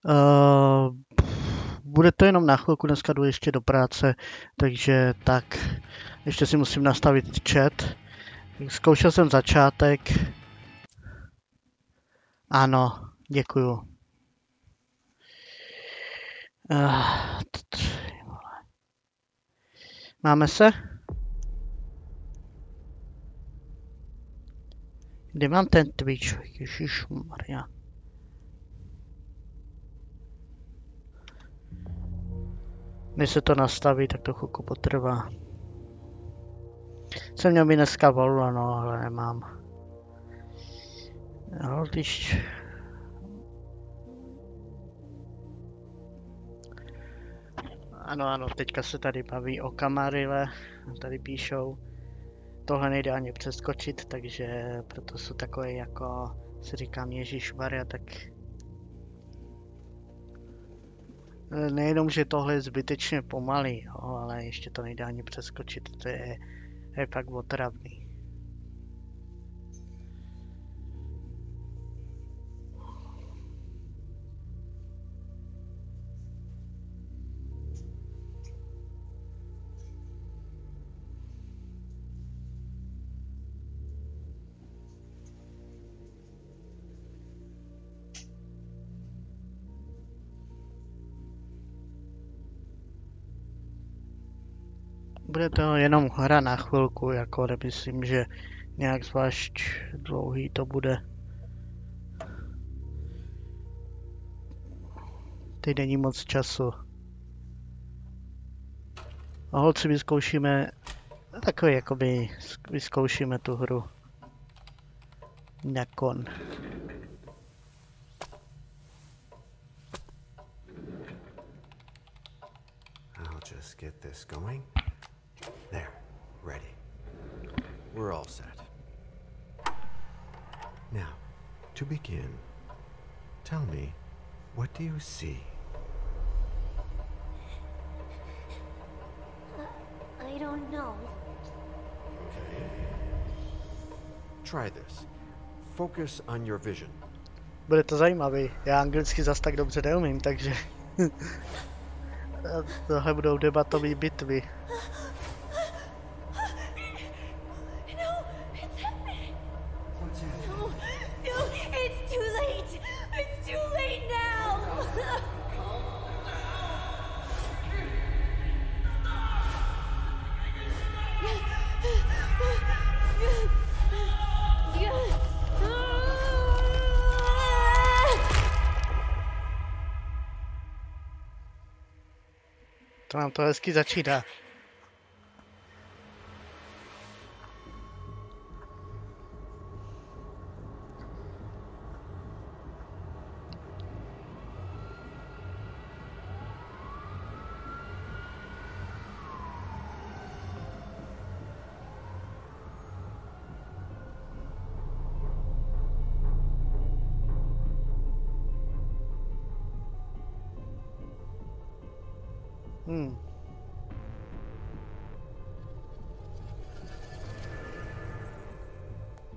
Uh, bude to jenom na chvilku, dneska jdu ještě do práce, takže tak, ještě si musím nastavit chat. Zkoušel jsem začátek. Ano, děkuju. Máme se? Kde mám ten Twitch? Ježišmarja. Než se to nastaví, tak to chvilku potrvá. Jsem měl být dneska volno, no, ale nemám. No, když... Ano, teďka se tady baví o kamarile, tady píšou. Tohle nejde ani přeskočit, takže proto jsou takové jako, si říkám, ježišmarja, tak... Nejenom, že tohle je zbytečně pomalý, jo, ale ještě to nejde ani přeskočit, to je fakt otravný. Bude to jenom hra na chvilku, jako nemyslím, že nějak zvlášť dlouhý to bude. Teď není moc času. A holci vyzkoušíme, takový jakoby vyzkoušíme tu hru. Nakon. I'll just get this going. There, ready. We're all set. Now, to begin, tell me, what do you see? I don't know. Okay. Try this. Focus on your vision. Bude to zajímavý. Já anglicky zas tak dobře neumím, takže... Tohle budou debatové bitvy. To nám to hezky začíná.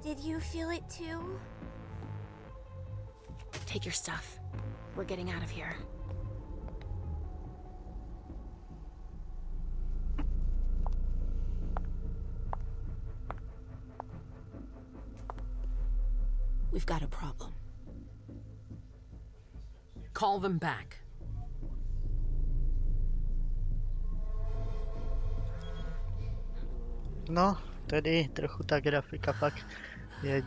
Did you feel it too? Take your stuff. We're getting out of here. We've got a problem. Call them back. No, tedy trochu ta grafika fakt je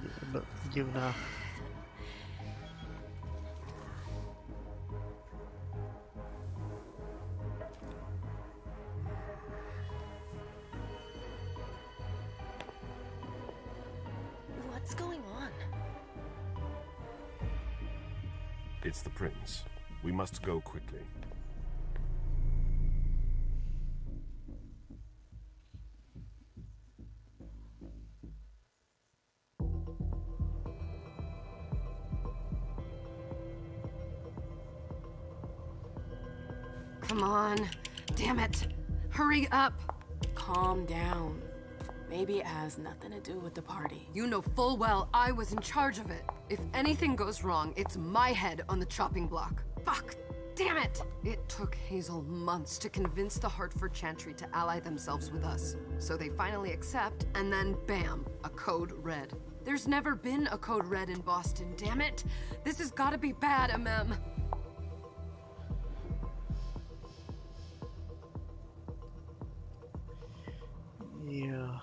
divná. What's going on? It's the prince. We must go quickly. Come on. Damn it. Hurry up. Calm down. Maybe it has nothing to do with the party. You know full well I was in charge of it. If anything goes wrong, it's my head on the chopping block. Fuck! Damn it! It took Hazel months to convince the Hartford Chantry to ally themselves with us. So they finally accept, and then bam, a code red. There's never been a code red in Boston, damn it! This has gotta be bad, MM. Jo.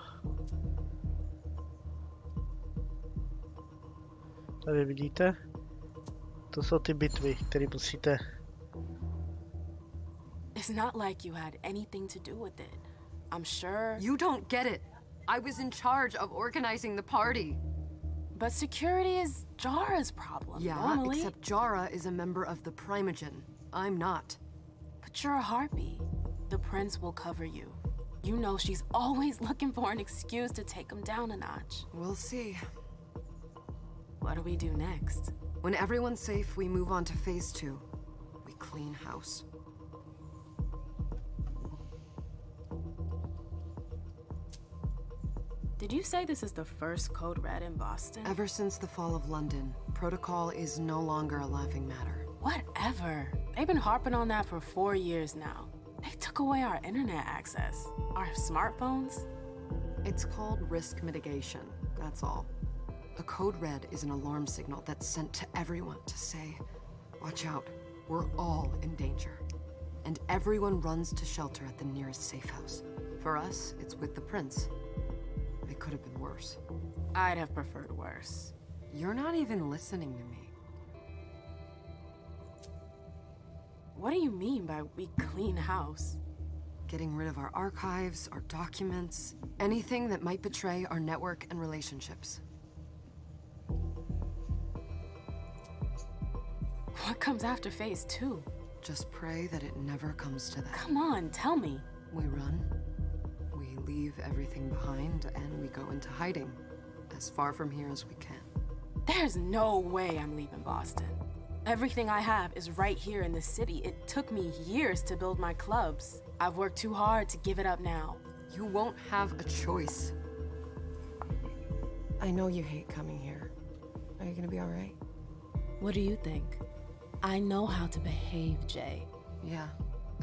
Tady vidíte? To jsou ty bitvy, které musíte... It's not like you had anything to do with it. I'm sure. You don't get it. I was in charge of organizing the party. But security is Jara's problem, Yeah, normally. except Jara is a member of the Primogen. I'm not. But you're a harpy. The prince will cover you. You know she's always looking for an excuse to take him down a notch. We'll see. What do we do next? When everyone's safe, we move on to phase 2. We clean house. Did you say this is the first code red in Boston? Ever since the fall of London, protocol is no longer a laughing matter. Whatever. They've been harping on that for 4 years now. They took away our internet access. Our smartphones. It's called risk mitigation, that's all. A code red is an alarm signal that's sent to everyone to say, watch out, we're all in danger. And everyone runs to shelter at the nearest safe house. For us, it's with the prince. It could have been worse. I'd have preferred worse. You're not even listening to me. What do you mean by we clean house? Getting rid of our archives, our documents, anything that might betray our network and relationships. What comes after phase 2? Just pray that it never comes to that. Come on, tell me. We run, we leave everything behind, and we go into hiding. As far from here as we can. There's no way I'm leaving Boston. Everything I have is right here in the city. It took me years to build my clubs. I've worked too hard to give it up now. You won't have a choice. I know you hate coming here. Are you gonna be all right? What do you think? I know how to behave, Jay. Yeah,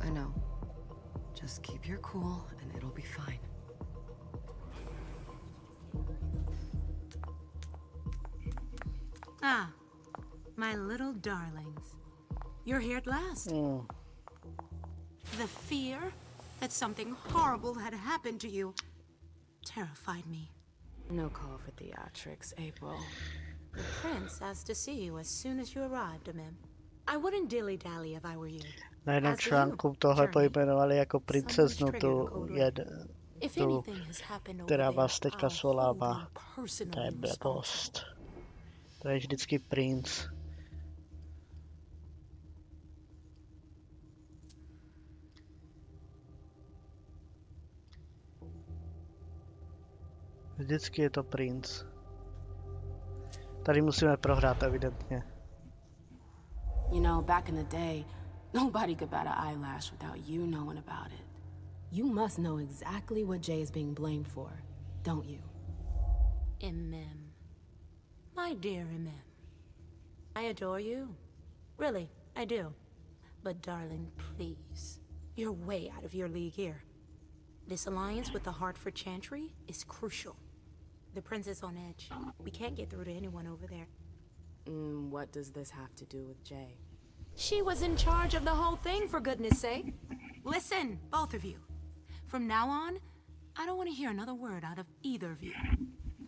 I know. Just keep your cool and it'll be fine. Ah, my little darlings. You're here at last. The fear that something horrible had happened to you terrified me. No call for theatrics, April. The prince asked to see you as soon as you arrived, Amim. I wouldn't dilly-dally if I were you. Na jednom As for článku you, tohle Journey, pojmenovali jako someone's princeznu triggered tu, a code red. If tu anything has happened over která there, vás teďka I'll svolává. hold you To je personally blbost. responsible. To je vždycky princ. Vždycky je to princ. Tady musíme prohrát evidentně. You know, back in the day, nobody could bat an eyelash without you knowing about it. You must know exactly what Jay is being blamed for, don't you? Imem. My dear Imem. I adore you. Really, I do. But darling, please. You're way out of your league here. This alliance with the Hartford Chantry is crucial. The prince is on edge. We can't get through to anyone over there. What does this have to do with Jay? She was in charge of the whole thing, for goodness sake. Listen, both of you. From now on, I don't want to hear another word out of either of you.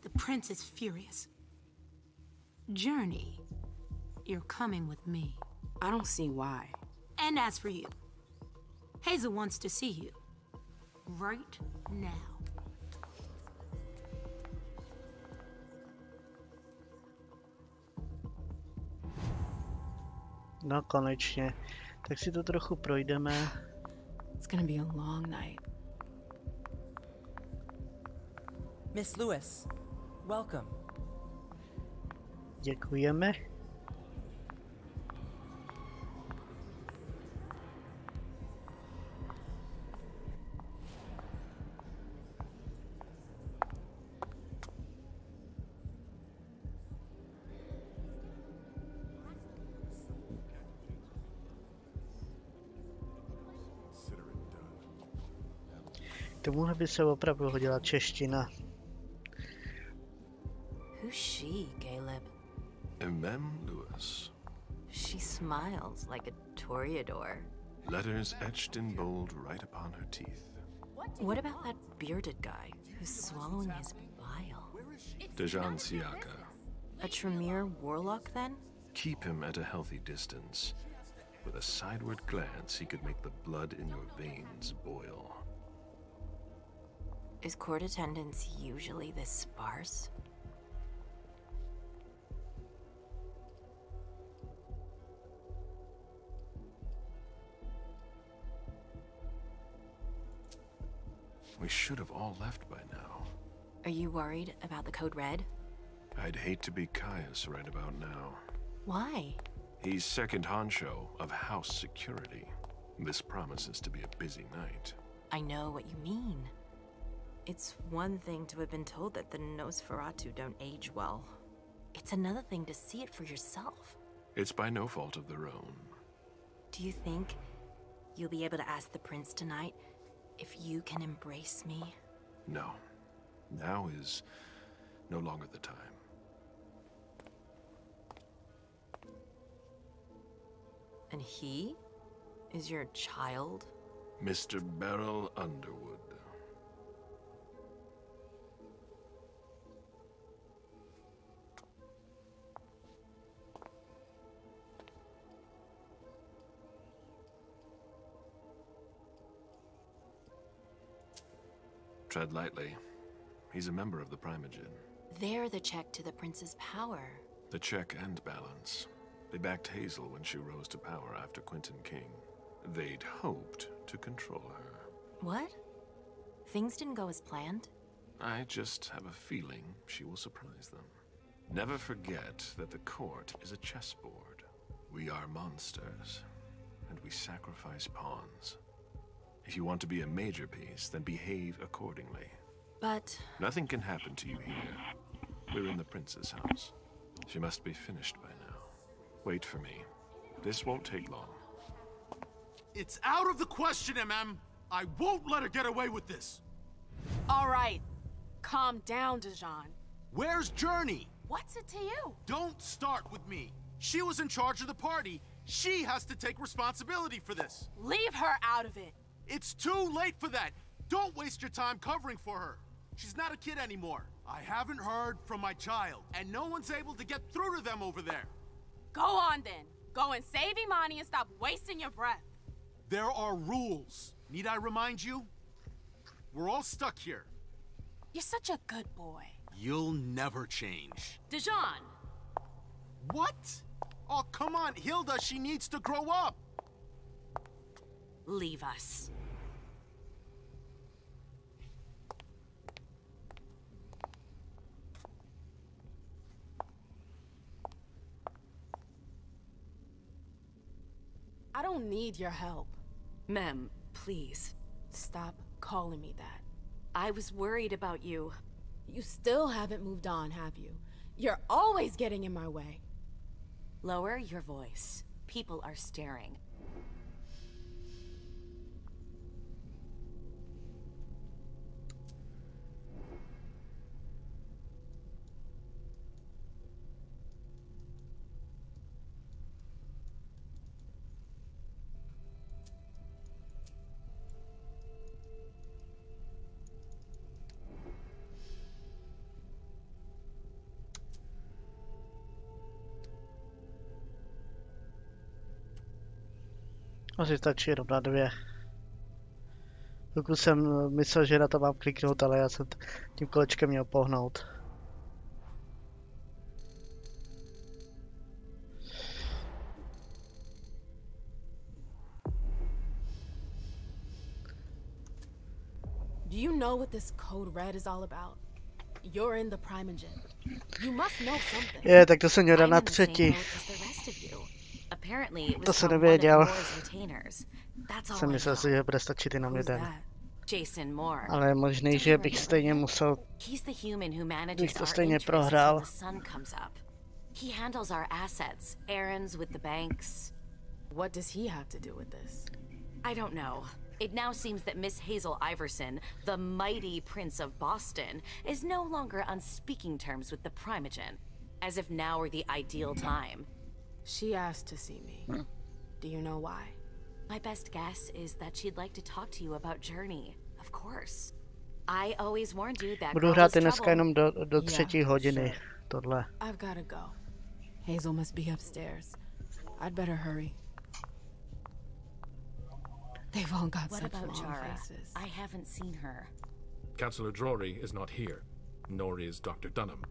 The prince is furious. Journey, you're coming with me. I don't see why. And as for you, Hazel wants to see you. Right now. No konečně. Tak si to trochu projdeme. It's gonna be a long night. Miss Lewis, welcome. Děkujeme. Tomuhle by se opravdu hodila čeština. Who's she, Caleb? Mem Lewis. She smiles like a toreador. Letters etched in bold right upon her teeth. What about that bearded guy who's swallowing his bile? Dejan Siaka. A Tremere warlock, then? Keep him at a healthy distance. With a sideward glance, he could make the blood in your veins boil. Is court attendance usually this sparse? We should have all left by now. Are you worried about the Code Red? I'd hate to be Caius right about now. Why? He's second honcho of house security. This promises to be a busy night. I know what you mean. It's one thing to have been told that the Nosferatu don't age well. It's another thing to see it for yourself. It's by no fault of their own. Do you think you'll be able to ask the prince tonight if you can embrace me? No. Now is no longer the time. And he is your child? Mr. Beryl Underwood. Tread lightly. He's a member of the Primogen. They're the check to the prince's power. The check and balance. They backed Hazel when she rose to power after Quentin King. They'd hoped to control her. What? Things didn't go as planned? I just have a feeling she will surprise them. Never forget that the court is a chessboard. We are monsters, and we sacrifice pawns. If you want to be a major piece, then behave accordingly. But... Nothing can happen to you here. We're in the prince's house. She must be finished by now. Wait for me. This won't take long. It's out of the question, MM. I won't let her get away with this. All right. Calm down, Dejan. Where's Journey? What's it to you? Don't start with me. She was in charge of the party. She has to take responsibility for this. Leave her out of it. It's too late for that. Don't waste your time covering for her. She's not a kid anymore. I haven't heard from my child, and no one's able to get through to them over there. Go on then. Go and save Imani and stop wasting your breath. There are rules. Need I remind you? We're all stuck here. You're such a good boy. You'll never change. Dejan! What? Oh, come on, Hilda, she needs to grow up. Leave us. I don't need your help. Mem, please. Stop calling me that. I was worried about you. You still haven't moved on, have you? You're always getting in my way. Lower your voice. People are staring. Asi stačí jenom na 2. Pokud jsem myslel, že na to mám kliknout, ale já jsem tím kolečkem měl pohnout. Do you know what this Code Red is all about? You're in the Primogen. You must know something. Je, tak to jsem měl dát na 3. To jsem nevěděl. Jsem myslel si, že bude stačit jenom 1. Ale je možný, že bych stejně musel... Bych to stejně prohrál. He handles our assets, errands with the banks. What does he have to do with this? I don't know. It now seems that Miss Hazel Iverson, the mighty Prince of Boston, is no longer on speaking terms with the Primogen, as if now were the ideal time. She asked to see me. Do you know why? My best guess is that she'd like to talk to you about Journey, of course. I always warned you that Budu girl hrát was dneska trouble. jenom do 3. hodiny. sure. Tohle. I've gotta go. Hazel must be upstairs. I'd better hurry. They've all got What such about long Jara? faces. I haven't seen her. Councillor Drury is not here, nor is Dr. Dunham.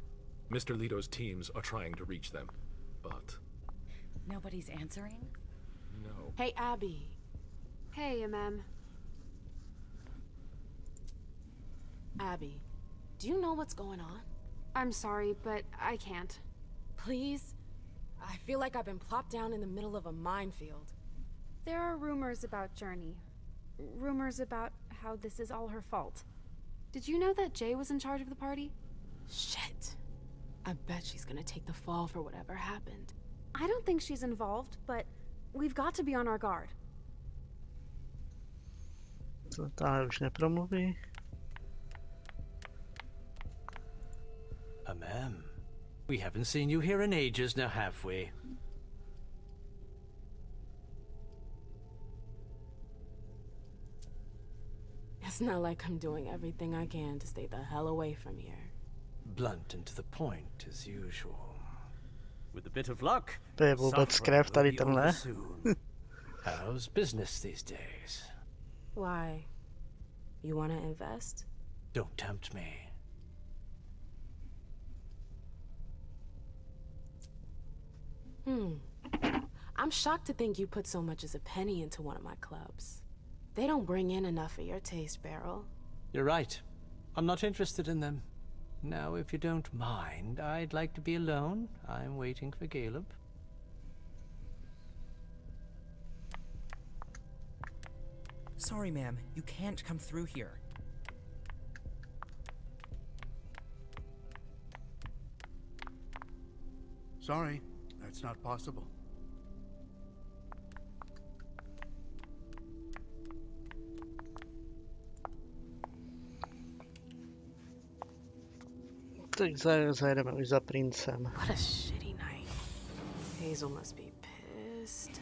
Mr. Leto's teams are trying to reach them, but... Nobody's answering? No. Hey, Abby. Hey, Abby, do you know what's going on? I'm sorry, but I can't. Please? I feel like I've been plopped down in the middle of a minefield. There are rumors about Journey. Rumors about how this is all her fault. Did you know that Jay was in charge of the party? Shit. I bet she's gonna take the fall for whatever happened. I don't think she's involved, but we've got to be on our guard. Co ta už nepromluví? We haven't seen you here in ages now, have we? It's not like I'm doing everything I can to stay the hell away from here. Blunt and to the point, as usual. With a bit of luck, To je vůbec krev tady tenhle. How's business these days? Why? You wanna invest? Don't tempt me. I'm shocked to think you put so much as a penny into one of my clubs. They don't bring in enough for your taste, Beryl. You're right. I'm not interested in them. Now, if you don't mind, I'd like to be alone. I'm waiting for Caleb. Sorry, ma'am. You can't come through here. Sorry, that's not possible. Tak zajedeme už za princem. What a shitty night. Hazel must be pissed.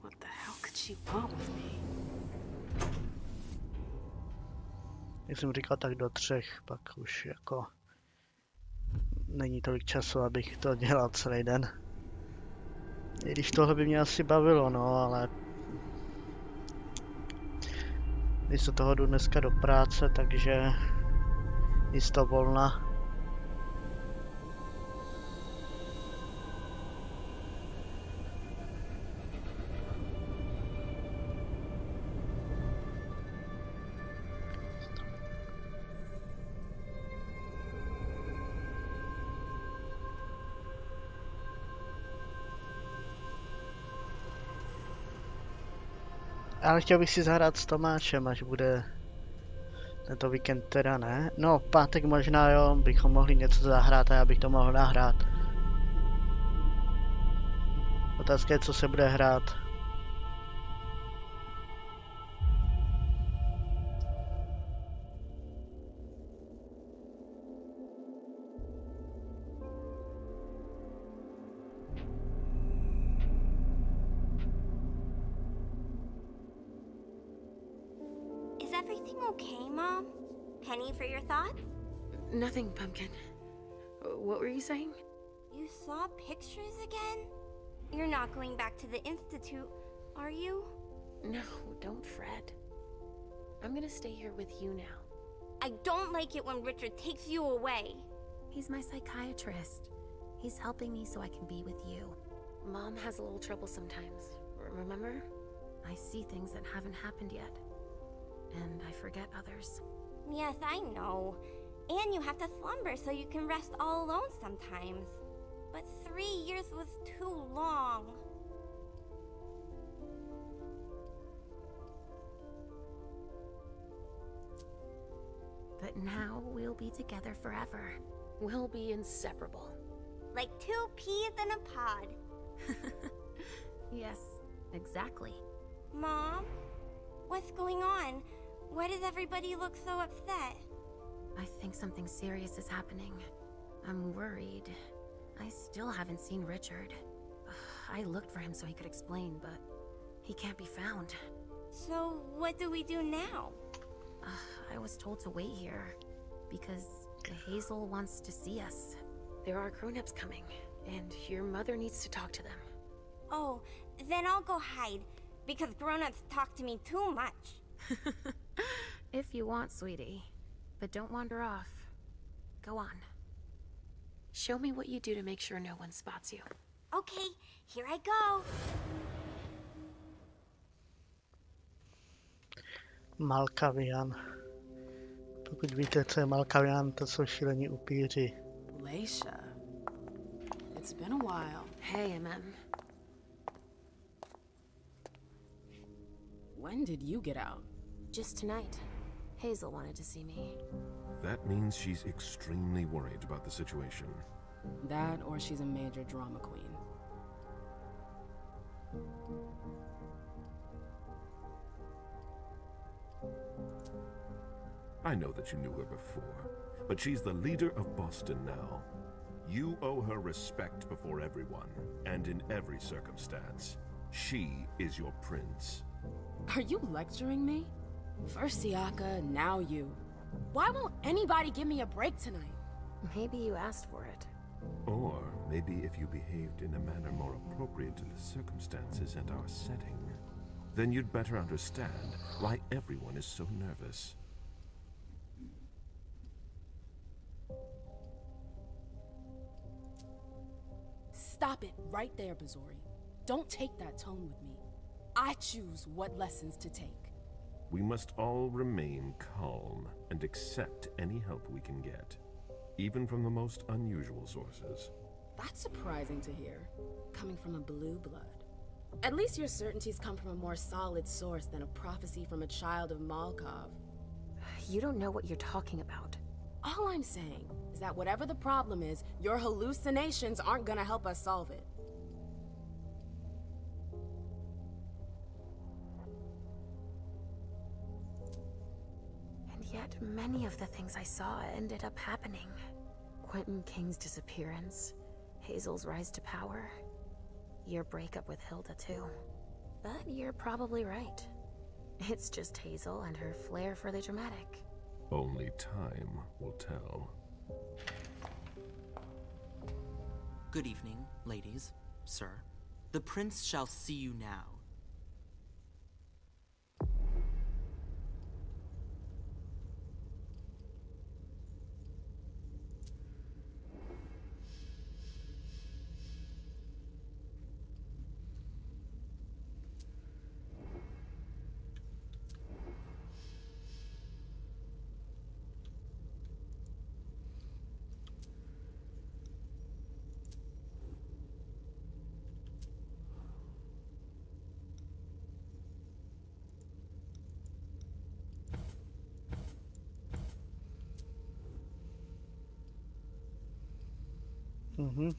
What the hell could she want with me? Jak jsem říkal, tak do 3, pak už jako není tolik času, abych to dělal celý den. I když tohle by mě asi bavilo, no, ale místo toho jdu dneska do práce, takže místo volna. Ale chtěl bych si zahrát s Tomášem, až bude tento víkend teda ne. No, v pátek možná jo, bychom mohli něco zahrát a já bych to mohl nahrát. Otázka je, co se bude hrát. Is everything okay, Mom? Penny for your thoughts? Nothing, Pumpkin. What were you saying? You saw pictures again? You're not going back to the Institute, are you? No, don't fret. I'm gonna stay here with you now. I don't like it when Richard takes you away. He's my psychiatrist. He's helping me so I can be with you. Mom has a little trouble sometimes, remember? I see things that haven't happened yet. And I forget others. Yes, I know. And you have to slumber so you can rest all alone sometimes. But 3 years was too long. But now we'll be together forever. We'll be inseparable. Like 2 peas in a pod. Yes, exactly. Mom? What's going on? Why does everybody look so upset? I think something serious is happening. I'm worried. I still haven't seen Richard. I looked for him so he could explain, but he can't be found. So, what do we do now? I was told to wait here, because Hazel wants to see us. There are grown-ups coming, and your mother needs to talk to them. Oh, then I'll go hide, because grown-ups talk to me too much. If you want, sweetie. But don't wander off. Go on. Show me what you do to make sure no one spots you. Okay, here I go. Malkavian. Pokud víte, co je Malkavian, to jsou šílení upíři. Leisha. It's been a while. Hey, MM. When did you get out? Just tonight. Hazel wanted to see me. That means she's extremely worried about the situation. That, or she's a major drama queen. I know that you knew her before, but she's the leader of Boston now. You owe her respect before everyone, and in every circumstance. She is your prince. Are you lecturing me? First Siaka, now you. Why won't anybody give me a break tonight? Maybe you asked for it. Or maybe if you behaved in a manner more appropriate to the circumstances and our setting, then you'd better understand why everyone is so nervous. Stop it right there, Bazori. Don't take that tone with me. I choose what lessons to take. We must all remain calm and accept any help we can get, even from the most unusual sources. That's surprising to hear, coming from a blue blood. At least your certainties come from a more solid source than a prophecy from a child of Malkov. You don't know what you're talking about. All I'm saying is that whatever the problem is, your hallucinations aren't gonna help us solve it. Yet many of the things I saw ended up happening. Quentin King's disappearance, Hazel's rise to power, your breakup with Hilda too. But you're probably right. It's just Hazel and her flair for the dramatic. Only time will tell. Good evening, ladies, sir. The prince shall see you now. Mhm.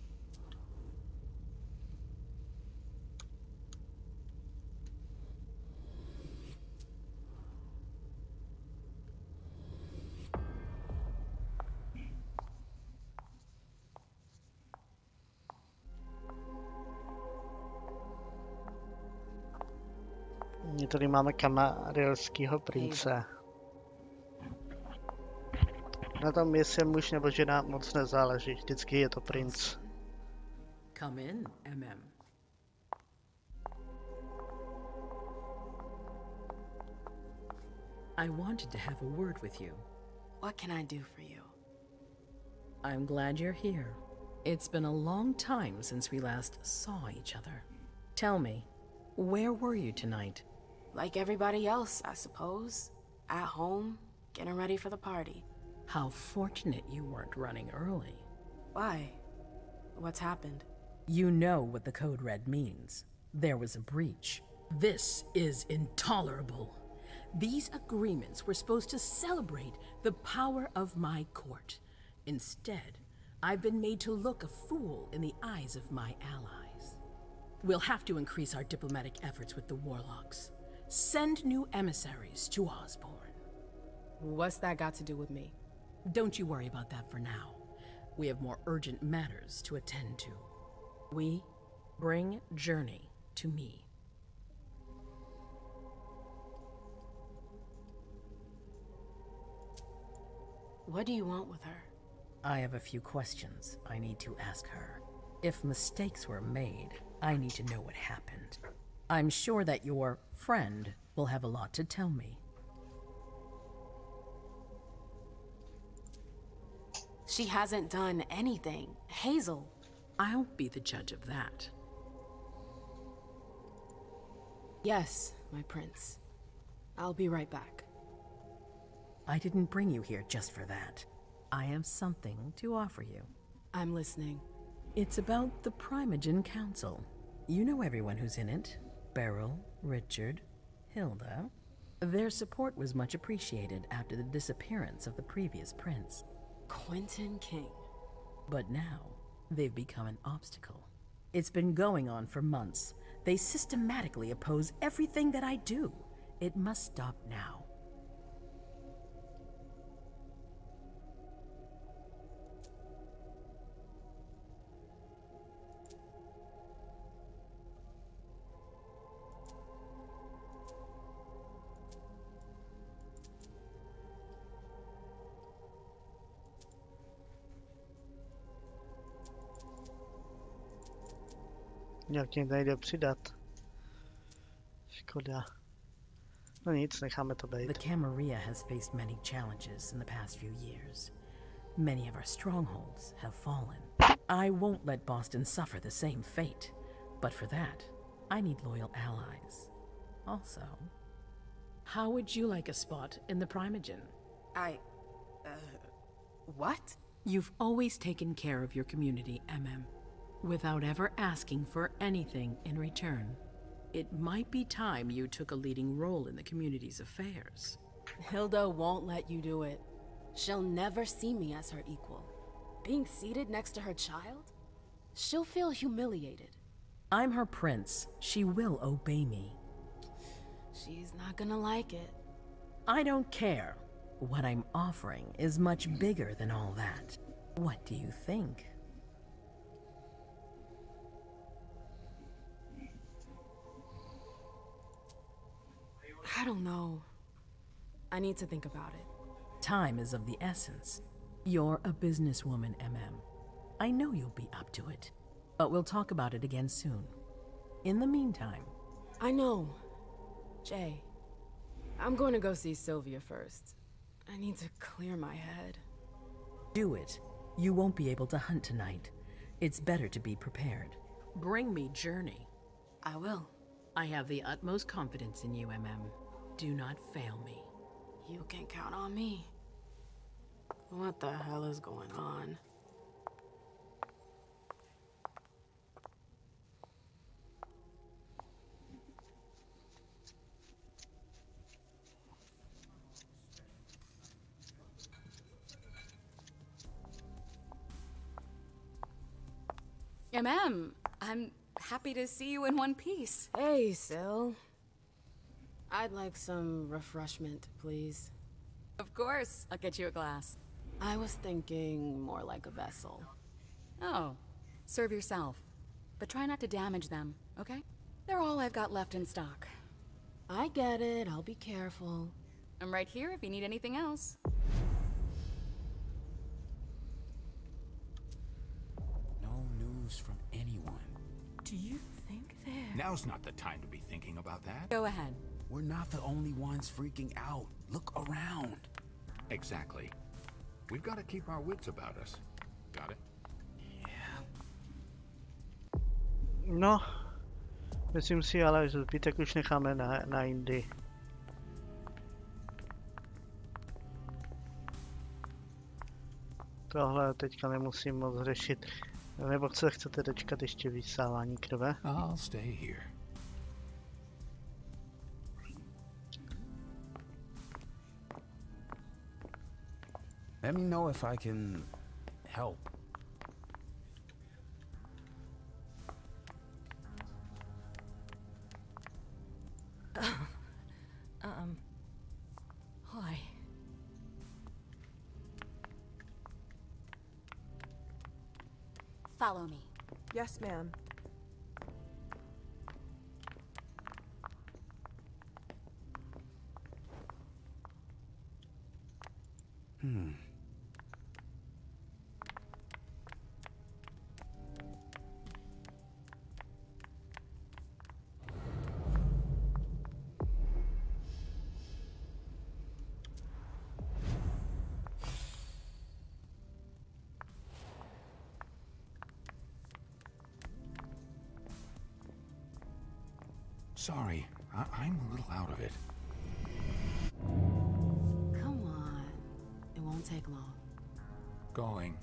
Tady máme kamarylského prince. Na tom, jestli je muž nebo žena, moc nezáleží. Vždycky je to princ. Come in, MM. I wanted to have a word with you. What can I do for you? I'm glad you're here. It's been a long time since we last saw each other. Tell me, where were you tonight? Like everybody else, I suppose. At home, getting ready for the party. How fortunate you weren't running early. Why? What's happened? You know what the Code Red means. There was a breach. This is intolerable. These agreements were supposed to celebrate the power of my court. Instead, I've been made to look a fool in the eyes of my allies. We'll have to increase our diplomatic efforts with the warlocks. Send new emissaries to Osborne. What's that got to do with me? Don't you worry about that for now. We have more urgent matters to attend to. We bring Journey to me. What do you want with her? I have a few questions I need to ask her. If mistakes were made, I need to know what happened. I'm sure that your friend will have a lot to tell me. She hasn't done anything. Hazel. I'll be the judge of that. Yes, my prince. I'll be right back. I didn't bring you here just for that. I have something to offer you. I'm listening. It's about the Primogen Council. You know everyone who's in it. Beryl, Richard, Hilda. Their support was much appreciated after the disappearance of the previous prince. Quentin King. But now, they've become an obstacle. It's been going on for months. They systematically oppose everything that I do. It must stop now. Jak mě nejde přidat. Škoda. No nic, necháme to být. The Camarilla has faced many challenges in the past few years. Many of our strongholds have fallen. I won't let Boston suffer the same fate. But for that, I need loyal allies. Also, how would you like a spot in the Primogen? What? You've always taken care of your community, MM, without ever asking for anything in return. It might be time you took a leading role in the community's affairs. Hilda won't let you do it. She'll never see me as her equal. Being seated next to her child? She'll feel humiliated. I'm her prince. She will obey me. She's not gonna like it. I don't care. What I'm offering is much bigger than all that. What do you think? I don't know. I need to think about it. Time is of the essence. You're a businesswoman, MM. I know you'll be up to it. But we'll talk about it again soon. In the meantime... I know. Jay, I'm going to go see Sylvia first. I need to clear my head. Do it. You won't be able to hunt tonight. It's better to be prepared. Bring me Journey. I will. I have the utmost confidence in you, MM. Do not fail me. You can count on me. What the hell is going on? I'm happy to see you in one piece. Hey, Syl. I'd like some refreshment, please. Of course, I'll get you a glass. I was thinking more like a vessel. Oh, serve yourself. But try not to damage them, okay? They're all I've got left in stock. I get it, I'll be careful. I'm right here if you need anything else. No news from anyone. Do you think they're... Now's not the time to be thinking about that. Go ahead. We're not the only ones freaking out. Look around. Exactly. We've got to keep our wits about us. Got it? No, myslím si ale, že zbytek už necháme na jindy. Tohle teďka nemusím moc řešit. Nebo co chcete dočkat ještě vysávání krve? I'll stay here. Let me know if I can help. Follow me. Yes, ma'am. Sorry, I'm a little out of it. Come on. It won't take long. Going.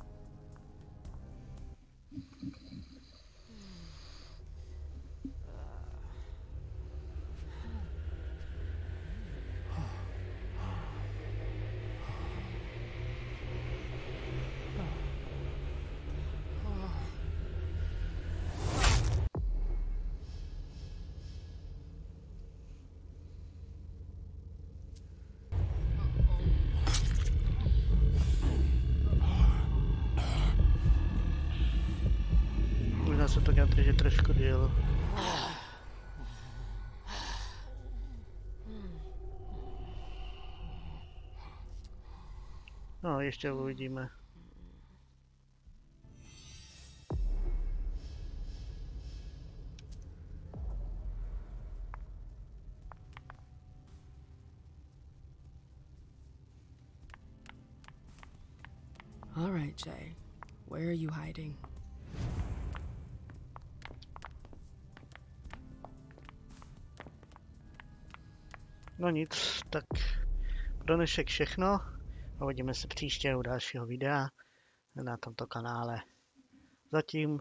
Možná se to nějak drží trošku díl. No, ještě uvidíme. All right, Jay. Where are you hiding? No nic, tak pro dnešek všechno a uvidíme se příště u dalšího videa na tomto kanále. Zatím